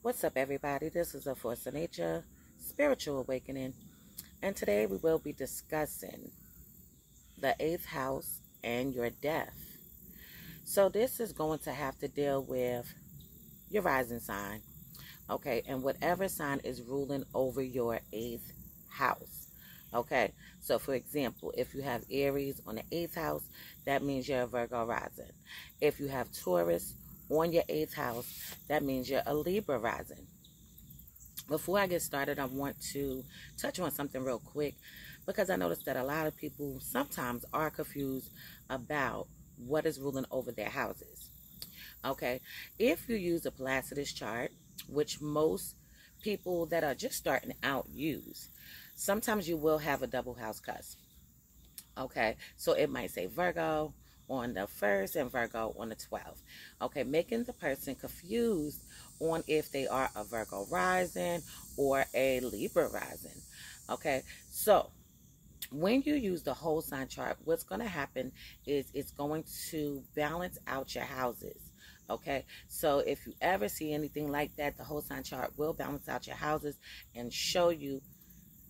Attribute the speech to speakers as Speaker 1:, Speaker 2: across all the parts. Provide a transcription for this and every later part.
Speaker 1: What's up, everybody? This is A Force of Nature Spiritual Awakening, and today we will be discussing the eighth house and your death. So, this is going to have to deal with your rising sign, okay, and whatever sign is ruling over your eighth house, okay. So, for example, if you have Aries on the eighth house, that means you're a Virgo rising. If you have Taurus on your eighth house, that means you're a Libra rising. Before I get started, I want to touch on something real quick because I noticed that a lot of people sometimes are confused about what is ruling over their houses. Okay, if you use a Placidus chart, which most people that are just starting out use, sometimes you will have a double house cusp. Okay, so it might say Virgo on the 1st and Virgo on the 12th. Okay, making the person confused on if they are a Virgo rising or a Libra rising. Okay, so when you use the whole sign chart, what's going to happen is it's going to balance out your houses. Okay, so if you ever see anything like that, the whole sign chart will balance out your houses and show you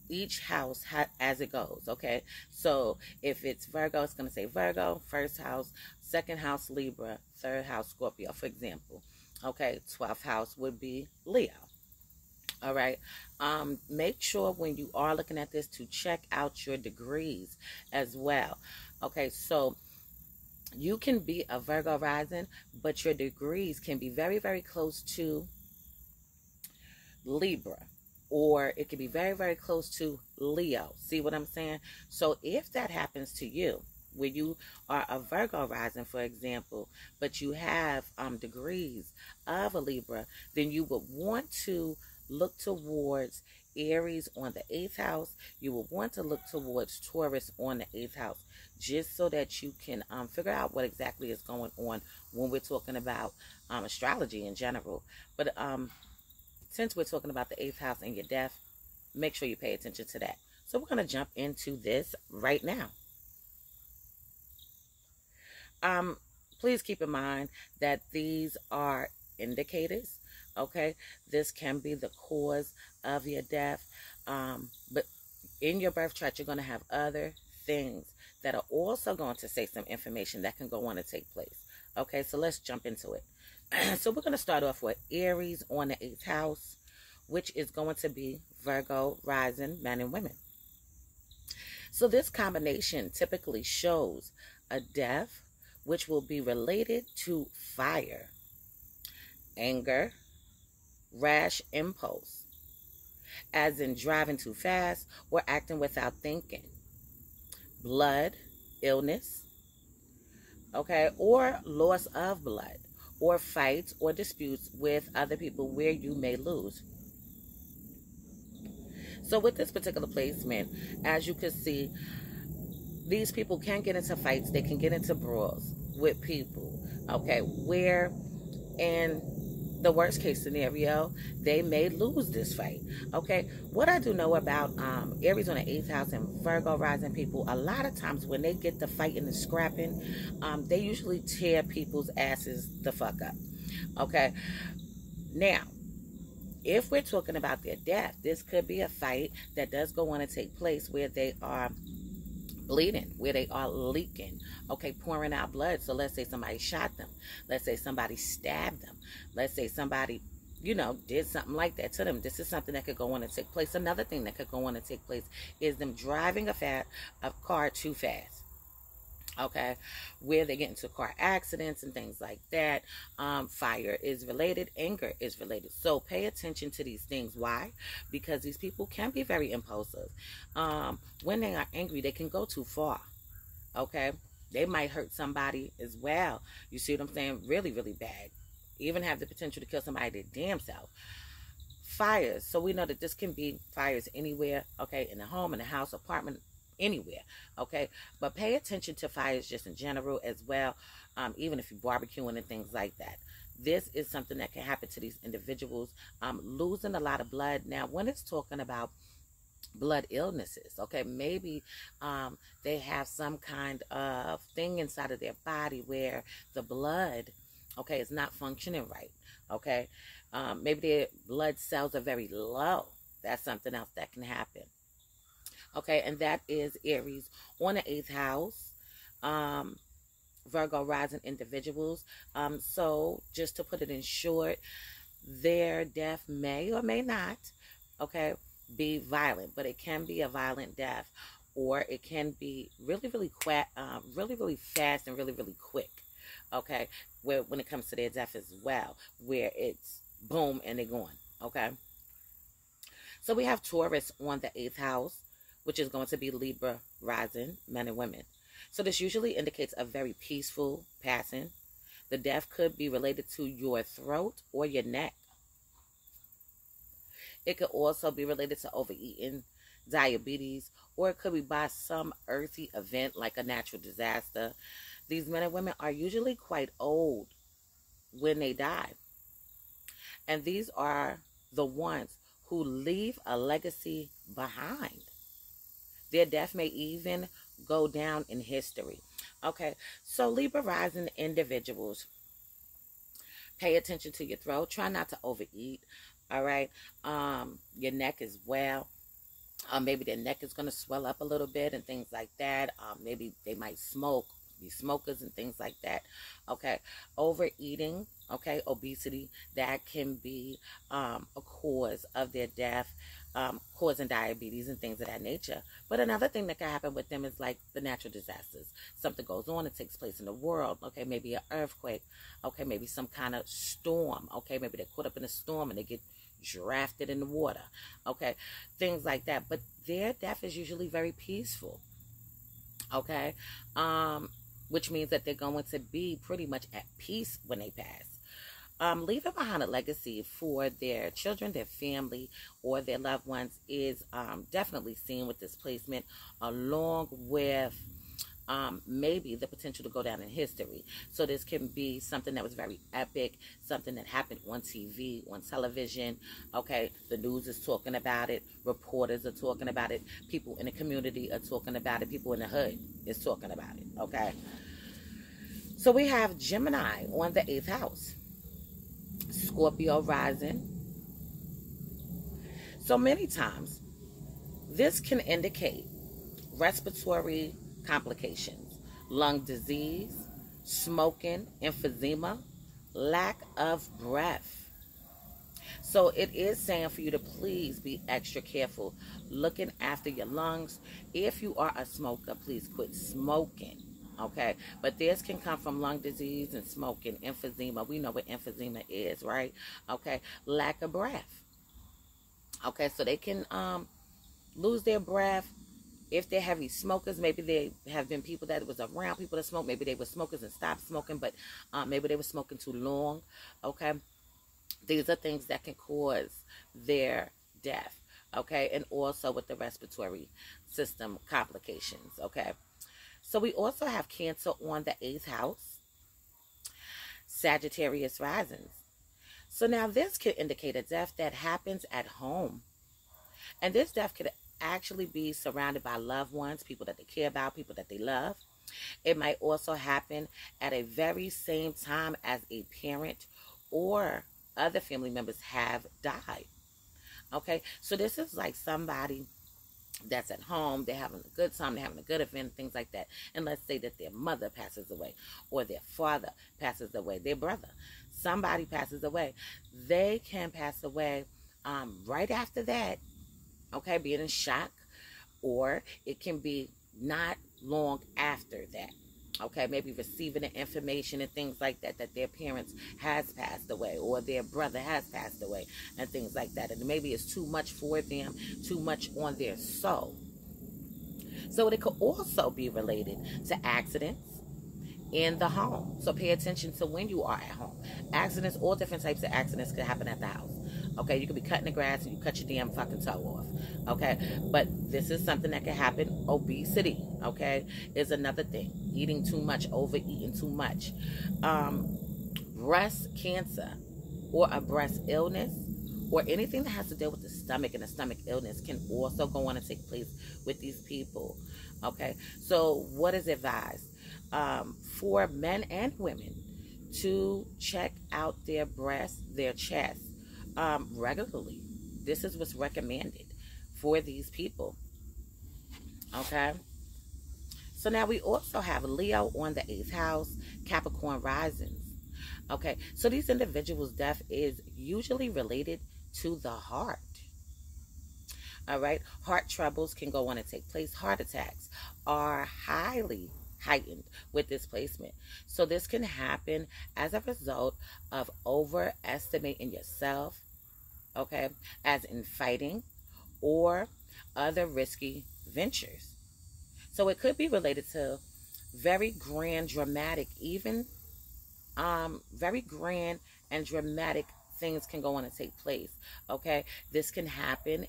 Speaker 1: each house as it goes. Okay, so if it's Virgo, it's going to say Virgo, first house, second house Libra, third house Scorpio, for example. Okay, 12th house would be Leo. All right, make sure when you are looking at this to check out your degrees as well. Okay, so you can be a Virgo rising, but your degrees can be very, very close to Libra, or it could be very, very close to Leo. See what I'm saying? So if that happens to you, where you are a Virgo rising, for example, but you have degrees of a Libra, then you would want to look towards Aries on the 8th house. You will want to look towards Taurus on the 8th house, just so that you can figure out what exactly is going on when we're talking about astrology in general. But since we're talking about the 8th house and your death, make sure you pay attention to that. So we're going to jump into this right now. Please keep in mind that these are indicators. Okay, this can be the cause of your death, but in your birth chart, you're going to have other things that are also going to say some information that can go on to take place. Okay, so let's jump into it. So we're going to start off with Aries on the 8th house, which is going to be Virgo rising men and women. So this combination typically shows a death which will be related to fire, anger, rash impulse, as in driving too fast or acting without thinking, blood, illness, okay, or loss of blood, or fights or disputes with other people where you may lose. So with this particular placement, as you can see, these people can get into fights. They can get into brawls with people, okay, where in the worst case scenario, they may lose this fight. Okay, what I do know about Aries on the 8th house and Virgo rising people, a lot of times when they get the fighting and scrapping, they usually tear people's asses the fuck up. Okay, now if we're talking about their death, this could be a fight that does go on to take place where they are bleeding, where they are leaking, okay, pouring out blood. So let's say somebody shot them, let's say somebody stabbed them, let's say somebody, did something like that to them. This is something that could go on and take place. Another thing that could go on and take place is them driving a car too fast. Okay, where they get into car accidents and things like that. Fire is related, anger is related. So pay attention to these things. Why? Because these people can be very impulsive. When they are angry, they can go too far. Okay, they might hurt somebody as well. You see what I'm saying? Really, really bad. Even have the potential to kill somebody their damn self. Fires. So we know that this can be fires anywhere. Okay, in the home, in the house, apartment, anywhere. Okay, but pay attention to fires just in general as well, even if you're barbecuing and things like that. This is something that can happen to these individuals, losing a lot of blood. Now when it's talking about blood illnesses, okay, maybe they have some kind of thing inside of their body where the blood Okay, it's not functioning right. Okay, maybe their blood cells are very low. That's something else that can happen. Okay, and that is Aries on the 8th house. Um, Virgo rising individuals. So just to put it in short, their death may or may not, okay, be violent, but it can be a violent death, or it can be really, really, really fast and really, really quick. Okay, where when it comes to their death as well, where it's boom and they're gone. Okay, so we have Taurus on the 8th house, which is going to be Libra rising, men and women. So this usually indicates a very peaceful passing. The death could be related to your throat or your neck. It could also be related to overeating, diabetes, or it could be by some earthy event like a natural disaster. These men and women are usually quite old when they die. And these are the ones who leave a legacy behind. Their death may even go down in history. Okay, so Libra rising individuals, pay attention to your throat. Try not to overeat. All right. Your neck as well. Maybe their neck is going to swell up a little bit and things like that. Maybe they might smoke, be smokers and things like that. Okay. Overeating, okay, obesity, that can be a cause of their death, causing diabetes and things of that nature. But another thing that can happen with them is like the natural disasters. Something goes on, it takes place in the world. Okay, maybe an earthquake. Okay, maybe some kind of storm. Okay, maybe they're caught up in a storm and they get drafted in the water. Okay, things like that. But their death is usually very peaceful. Okay, which means that they're going to be pretty much at peace when they pass. Leaving behind a legacy for their children, their family, or their loved ones is definitely seen with this placement, along with maybe the potential to go down in history. So this can be something that was very epic, something that happened on TV, on television. Okay, the news is talking about it, reporters are talking about it, people in the community are talking about it, people in the hood is talking about it. Okay, so we have Gemini on the 8th house, Scorpio rising. So many times this can indicate respiratory complications, lung disease, smoking, emphysema, lack of breath. So it is saying for you to please be extra careful looking after your lungs. If you are a smoker, please quit smoking. Okay, but this can come from lung disease and smoking, emphysema. We know what emphysema is, right? Okay, lack of breath. Okay, so they can lose their breath. If they're heavy smokers, maybe they have been people that was around people that smoke. Maybe they were smokers and stopped smoking, but maybe they were smoking too long. Okay, these are things that can cause their death. Okay, and also with the respiratory system complications. Okay. So we also have Cancer on the 8th house, Sagittarius risings. So now this could indicate a death that happens at home. And this death could actually be surrounded by loved ones, people that they care about, people that they love. It might also happen at a very same time as a parent or other family members have died. Okay, so this is like somebody that's at home, they're having a good time, they're having a good event, things like that. And let's say that their mother passes away, or their father passes away, their brother, somebody passes away. They can pass away right after that, okay, being in shock, or it can be not long after that. Okay, maybe receiving the information and things like that, that their parents has passed away or their brother has passed away and things like that. And maybe it's too much for them, too much on their soul. So it could also be related to accidents in the home. So pay attention to when you are at home. Accidents, all different types of accidents could happen at the house. Okay, you could be cutting the grass and you cut your damn fucking toe off. Okay, but this is something that can happen. Obesity, okay, is another thing. Eating too much, overeating too much. Breast cancer or a breast illness or anything that has to deal with the stomach and a stomach illness can also go on and take place with these people. Okay, so what is advised for men and women to check out their breasts, their chest, regularly. This is what's recommended for these people. Okay. So now we also have Leo on the 8th house, Capricorn risings. Okay. So these individuals' death is usually related to the heart. All right. Heart troubles can go on and take place. Heart attacks are highly heightened with this placement. So this can happen as a result of overestimating yourself, okay, as in fighting or other risky ventures. So it could be related to very grand, dramatic, even very grand and dramatic things can go on and take place. Okay, this can happen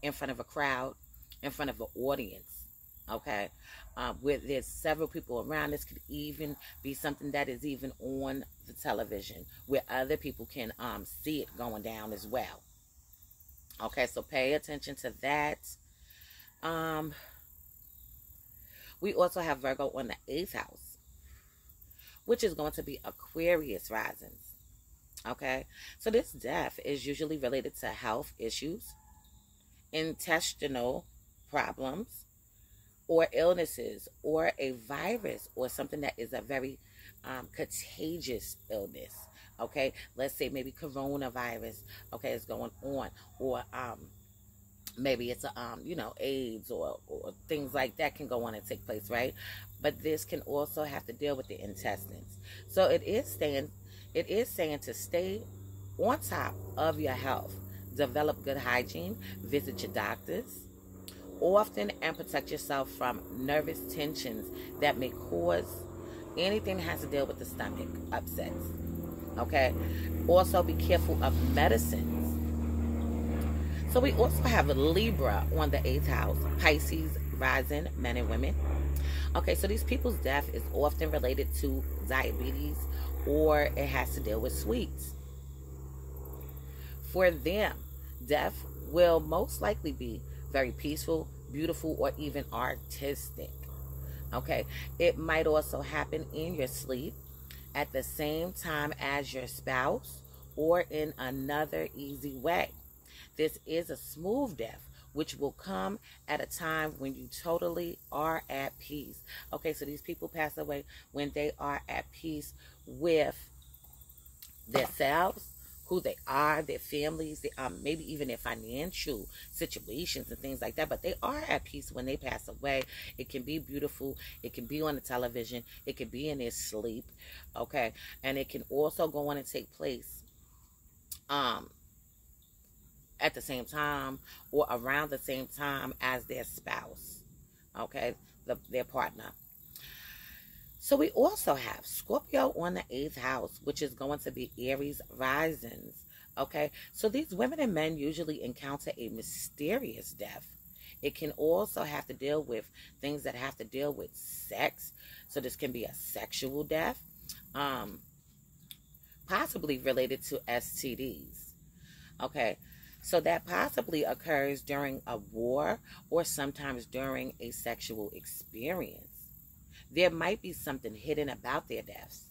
Speaker 1: in front of a crowd, in front of an audience. Okay, where there's several people around. This could even be something that is even on the television, where other people can see it going down as well. Okay, so pay attention to that. We also have Virgo on the 8th house, which is going to be Aquarius risings. Okay, so this death is usually related to health issues, intestinal problems, or illnesses, or a virus, or something that is a very contagious illness. Okay, let's say maybe coronavirus, okay, is going on, or maybe it's AIDS, or things like that can go on and take place, right? But this can also have to deal with the intestines. So it is saying to stay on top of your health, develop good hygiene, visit your doctors often, and protect yourself from nervous tensions that may cause anything that has to deal with the stomach upsets. Okay, also be careful of medicines. So we also have Libra on the 8th house, Pisces rising, men and women. Okay, so these people's death is often related to diabetes, or it has to deal with sweets. For them, death will most likely be very peaceful, beautiful, or even artistic. Okay, it might also happen in your sleep at the same time as your spouse, or in another easy way. This is a smooth death, which will come at a time when you totally are at peace. Okay, so these people pass away when they are at peace with themselves, who they are, their families, maybe even their financial situations and things like that. But they are at peace when they pass away. It can be beautiful. It can be on the television. It can be in their sleep. Okay, and it can also go on and take place at the same time or around the same time as their spouse, okay, their partner. So we also have Scorpio on the 8th house, which is going to be Aries risings, okay? So these women and men usually encounter a mysterious death. It can also have to deal with things that have to deal with sex. So this can be a sexual death, possibly related to STDs, okay? So that possibly occurs during a war or sometimes during a sexual experience. There might be something hidden about their deaths.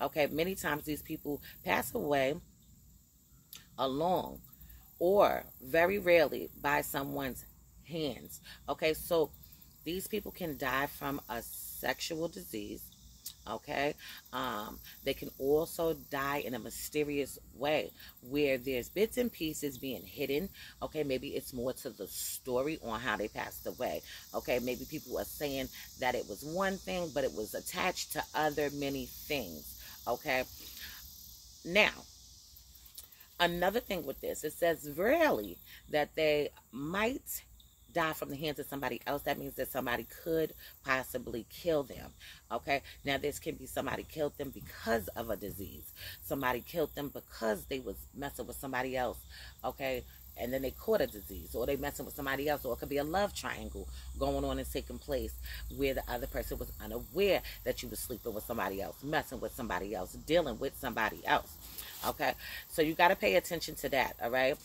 Speaker 1: Okay, many times these people pass away alone or very rarely by someone's hands. Okay, so these people can die from a sexual disease. Okay, they can also die in a mysterious way where there's bits and pieces being hidden. Okay, maybe it's more to the story on how they passed away. Okay, maybe people are saying that it was one thing, but it was attached to other many things. Okay, now another thing with this, it says rarely that they might die from the hands of somebody else. That means that somebody could possibly kill them. Okay, now this can be somebody killed them because of a disease. Somebody killed them because they was messing with somebody else. Okay, and then they caught a disease, or they messing with somebody else, or it could be a love triangle going on and taking place where the other person was unaware that you were sleeping with somebody else, messing with somebody else, dealing with somebody else. Okay, so you got to pay attention to that. All right,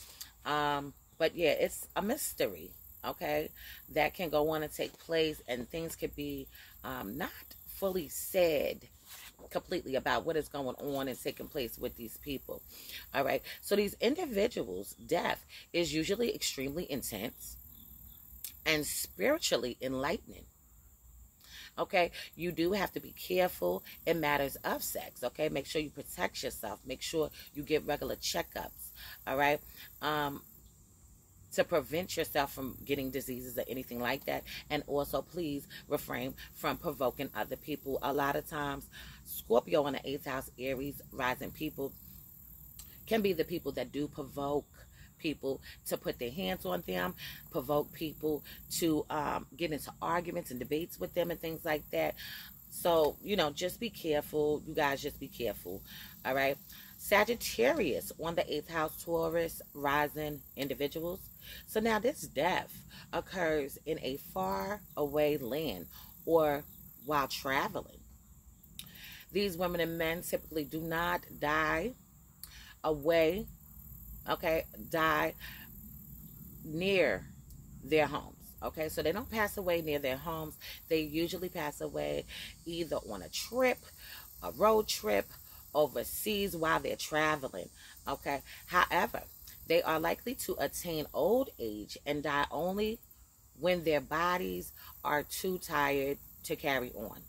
Speaker 1: but yeah, it's a mystery. Okay, that can go on and take place, and things could be not fully said completely about what is going on and taking place with these people. All right. So these individuals' death is usually extremely intense and spiritually enlightening. Okay, you do have to be careful in matters of sex. Okay, make sure you protect yourself. Make sure you get regular checkups. All right, to prevent yourself from getting diseases or anything like that. And also, please refrain from provoking other people. A lot of times, Scorpio in the 8th house, Aries rising people can be the people that do provoke people to put their hands on them, provoke people to get into arguments and debates with them and things like that. So, you know, just be careful. You guys just be careful. All right. Sagittarius on the 8th house, Taurus rising individuals. So now this death occurs in a far away land or while traveling. These women and men typically do not die away, okay, die near their homes. Okay, so they don't pass away near their homes. They usually pass away either on a trip, a road trip, overseas while they're traveling. Okay, however, they are likely to attain old age and die only when their bodies are too tired to carry on.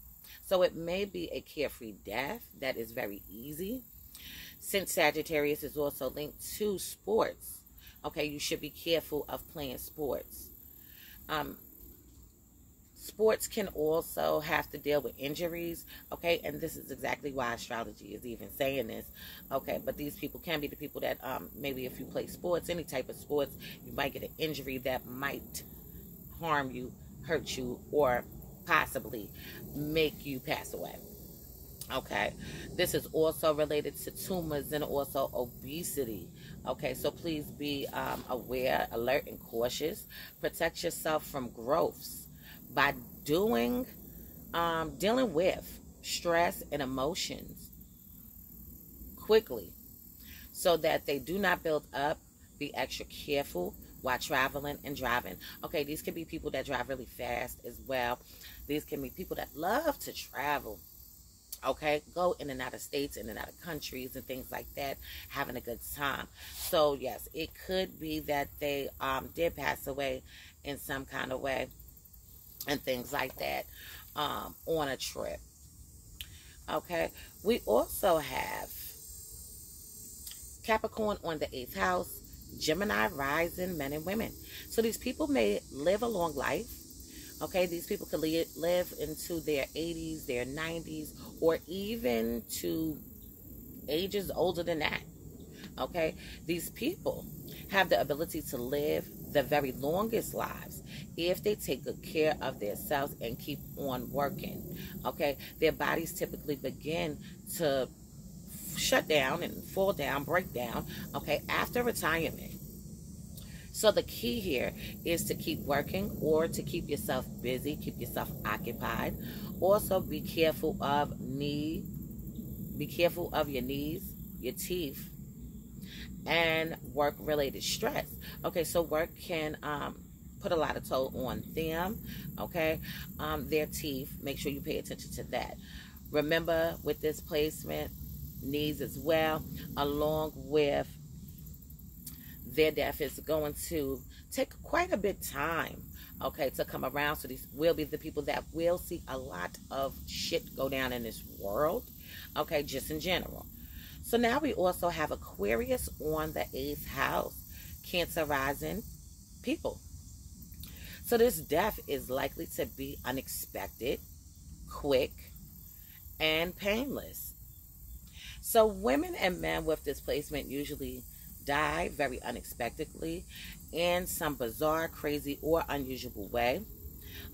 Speaker 1: So it may be a carefree death that is very easy. Since Sagittarius is also linked to sports, okay, you should be careful of playing sports. Sports can also have to deal with injuries, okay, and this is exactly why astrology is even saying this, okay, but these people can be the people that maybe if you play sports, any type of sports, you might get an injury that might harm you, hurt you, or possibly make you pass away. Okay, this is also related to tumors and also obesity. Okay, so please be aware, alert, and cautious. Protect yourself from growths by dealing with stress and emotions quickly so that they do not build up. Be extra careful while traveling and driving. Okay, these can be people that drive really fast as well. These can be people that love to travel. Okay, go in and out of states, in and out of countries and things like that, having a good time. So yes, it could be that they did pass away in some kind of way and things like that on a trip. Okay, we also have Capricorn on the 8th house, Gemini rising men and women. So these people may live a long life. Okay, these people could live into their 80s, their 90s, or even to ages older than that. Okay, these people have the ability to live the very longest lives if they take good care of themselves and keep on working. Okay, their bodies typically begin to shut down and fall down, break down, okay, after retirement. So the key here is to keep working or to keep yourself busy, keep yourself occupied. Also be careful of your knees, your teeth, and work-related stress. Okay, so work can put a lot of toll on them, okay? Their teeth, make sure you pay attention to that. Remember with this placement, knees as well, along with their death is going to take quite a bit of time, okay, to come around. So these will be the people that will see a lot of shit go down in this world, okay, just in general. So now we also have Aquarius on the 8th house, Cancer rising people. So this death is likely to be unexpected, quick, and painless. So women and men with displacement usually die very unexpectedly in some bizarre, crazy, or unusual way.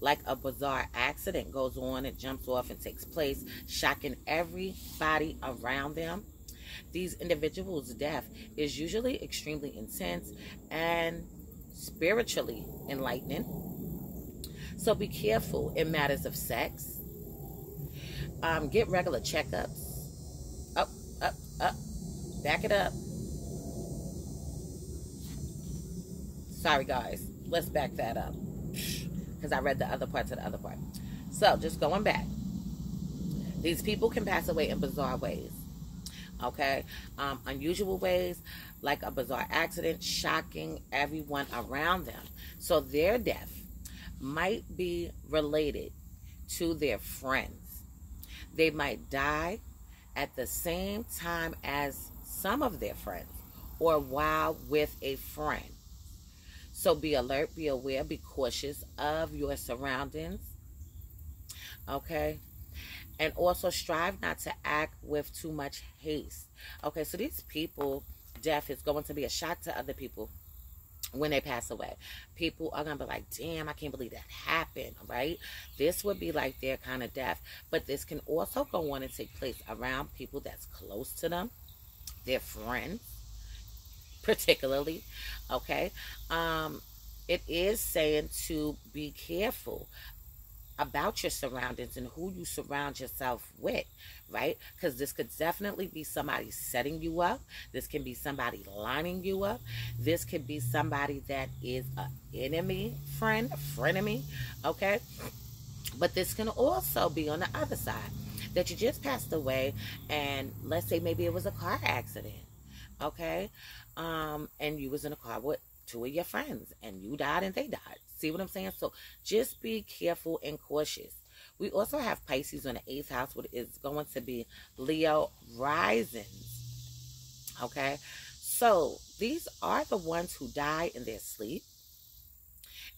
Speaker 1: Like a bizarre accident goes on and jumps off and takes place, shocking everybody around them. These individuals' death is usually extremely intense and spiritually enlightening. So be careful in matters of sex. Get regular checkups. Up, up, up. Back it up. Sorry, guys. Let's back that up because I read the other parts of the other part. So, just going back. These people can pass away in bizarre ways. Okay, unusual ways, like a bizarre accident, shocking everyone around them. So their death might be related to their friends. They might die at the same time as some of their friends or while with a friend. So be alert, be aware, be cautious of your surroundings. Okay, and also strive not to act with too much haste. Okay, so these people, death is going to be a shock to other people when they pass away. People are going to be like, damn, I can't believe that happened, right? This would be like their kind of death. But this can also go on and take place around people that's close to them, their friends, particularly. Okay, it is saying to be careful about your surroundings and who you surround yourself with, right? Because this could definitely be somebody setting you up. This can be somebody lining you up. This could be somebody that is an enemy friend, a frenemy, okay? But this can also be on the other side, that you just passed away, and let's say maybe it was a car accident, okay? And you was in a car with two of your friends, and you died and they died. See what I'm saying? So just be careful and cautious. We also have Pisces on the 8th house, which is going to be Leo risings. Okay? So these are the ones who die in their sleep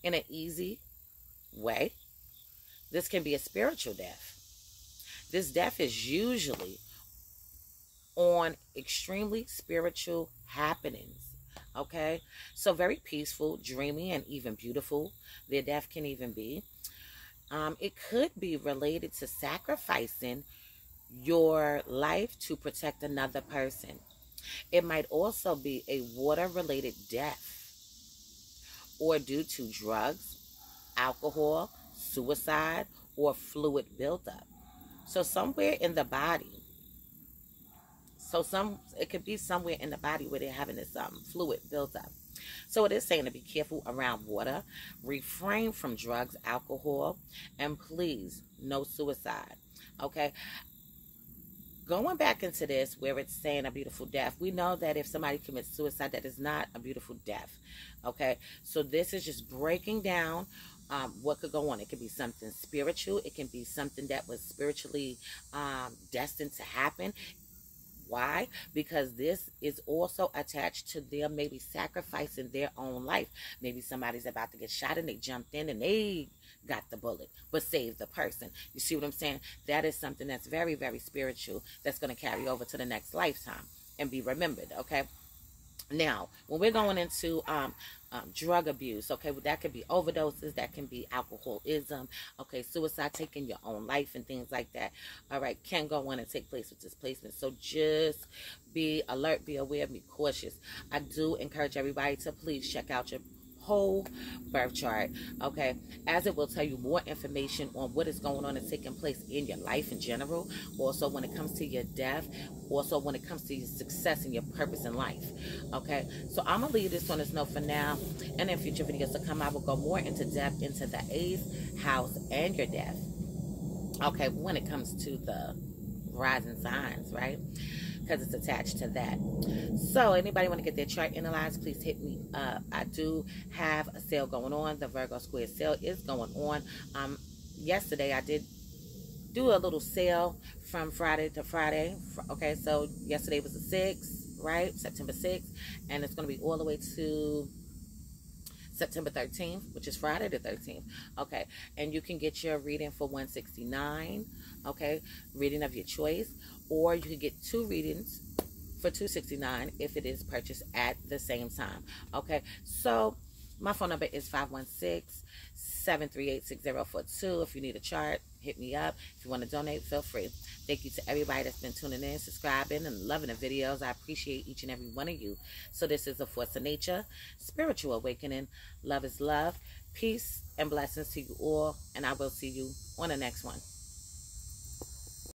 Speaker 1: in an easy way. This can be a spiritual death. This death is usually on extremely spiritual happenings. Okay, so very peaceful, dreamy, and even beautiful. Their death can even be. It could be related to sacrificing your life to protect another person. It might also be a water-related death, or due to drugs, alcohol, suicide, or fluid buildup. So somewhere in the body. It could be somewhere in the body where they're having this fluid built up. So it is saying to be careful around water, refrain from drugs, alcohol, and please, no suicide. Okay? Going back into this, where it's saying a beautiful death, we know that if somebody commits suicide, that is not a beautiful death. Okay? So this is just breaking down what could go on. It could be something spiritual. It can be something that was spiritually destined to happen. Why? Because this is also attached to them maybe sacrificing their own life. Maybe somebody's about to get shot and they jumped in and they got the bullet, but saved the person. You see what I'm saying? That is something that's very, very spiritual, that's going to carry over to the next lifetime and be remembered, okay? Now, when we're going into drug abuse, okay, well, that could be overdoses, that can be alcoholism, okay, suicide, taking your own life and things like that, all right, can go on and take place with displacement. So just be alert, be aware, be cautious. I do encourage everybody to please check out your whole birth chart, okay, as it will tell you more information on what is going on and taking place in your life in general. Also when it comes to your death, also when it comes to your success and your purpose in life, okay? So I'm gonna leave this on this note for now, and in future videos to come I will go more into depth into the 8th house and your death, okay, when it comes to the rising signs, right? Because it's attached to that. So anybody want to get their chart analyzed, please hit me up. I do have a sale going on. The Virgo Square sale is going on. Yesterday I did do a little sale from Friday to Friday. Okay, so yesterday was the 6th, right? September 6th, and it's going to be all the way to September 13th, which is Friday the 13th. Okay, and you can get your reading for $169. Okay, reading of your choice, or you can get 2 readings for $269 if it is purchased at the same time. Okay, so my phone number is 516-738-6042. If you need a chart, hit me up. If you want to donate, feel free. Thank you to everybody that's been tuning in, subscribing, and loving the videos. I appreciate each and every one of you. So this is A Force of Nature, Spiritual Awakening. Love is love. Peace and blessings to you all, and I will see you on the next one.